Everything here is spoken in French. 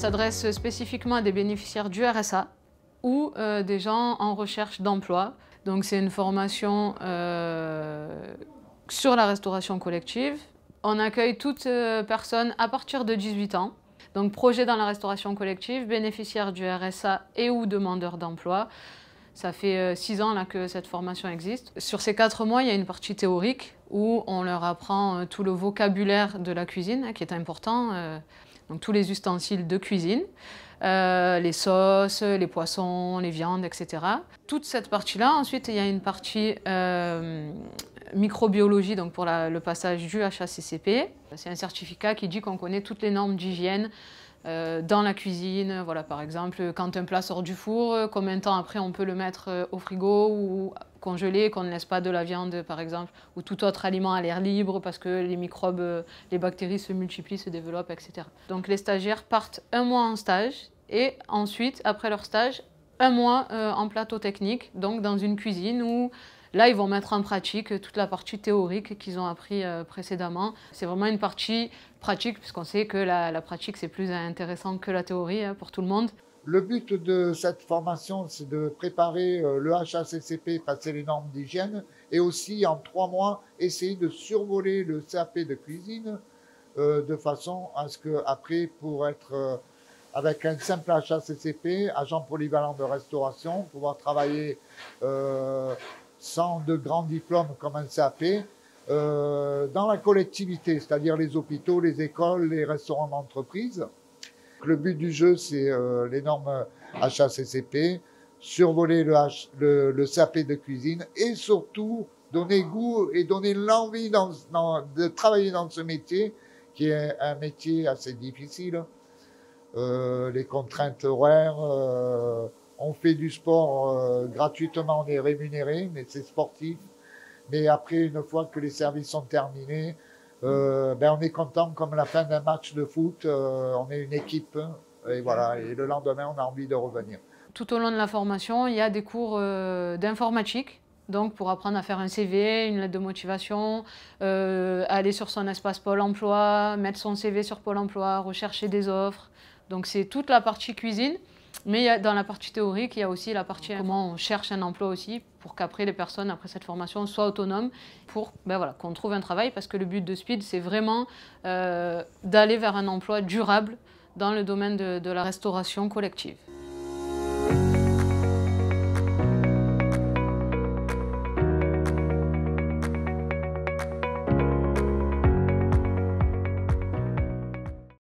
s'adresse spécifiquement à des bénéficiaires du RSA ou des gens en recherche d'emploi. Donc c'est une formation sur la restauration collective. On accueille toute personne à partir de 18 ans. Donc projet dans la restauration collective, bénéficiaire du RSA et ou demandeur d'emploi. Ça fait 6 ans là, que cette formation existe. Sur ces 4 mois, il y a une partie théorique où on leur apprend tout le vocabulaire de la cuisine, qui est important. Donc tous les ustensiles de cuisine, les sauces, les poissons, les viandes, etc. Toute cette partie-là, ensuite, il y a une partie microbiologie, donc pour le passage du HACCP. C'est un certificat qui dit qu'on connaît toutes les normes d'hygiène dans la cuisine. Voilà, par exemple, quand un plat sort du four, combien de temps après on peut le mettre au frigo ou congelé, qu'on ne laisse pas de la viande, par exemple, ou tout autre aliment à l'air libre parce que les microbes, les bactéries se multiplient, se développent, etc. Donc les stagiaires partent 1 mois en stage et ensuite, après leur stage, 1 mois en plateau technique, donc dans une cuisine où là, ils vont mettre en pratique toute la partie théorique qu'ils ont appris précédemment. C'est vraiment une partie pratique, puisqu'on sait que la pratique, c'est plus intéressant que la théorie pour tout le monde. Le but de cette formation, c'est de préparer le HACCP, passer les normes d'hygiène, et aussi en 3 mois, essayer de survoler le CAP de cuisine, de façon à ce qu'après, pour être avec un simple HACCP, agent polyvalent de restauration, pouvoir travailler sans de grands diplômes comme un CAP, dans la collectivité, c'est-à-dire les hôpitaux, les écoles, les restaurants d'entreprise. Le but du jeu, c'est les normes HACCP, survoler le CAP de cuisine et surtout donner goût et donner l'envie de travailler dans ce métier, qui est un métier assez difficile. Les contraintes horaires, on fait du sport gratuitement, on est rémunéré, mais c'est sportif. Mais après, une fois que les services sont terminés, on est content comme la fin d'un match de foot, on est une équipe et voilà, et le lendemain on a envie de revenir. Tout au long de la formation, il y a des cours d'informatique, donc pour apprendre à faire un CV, une lettre de motivation, aller sur son espace Pôle emploi, mettre son CV sur Pôle emploi, rechercher des offres. Donc c'est toute la partie cuisine, mais dans la partie théorique, il y a aussi la partie comment on cherche un emploi aussi, pour qu'après les personnes, après cette formation, soient autonomes, pour qu'on trouve un travail, parce que le but de Speed, c'est vraiment d'aller vers un emploi durable dans le domaine de la restauration collective.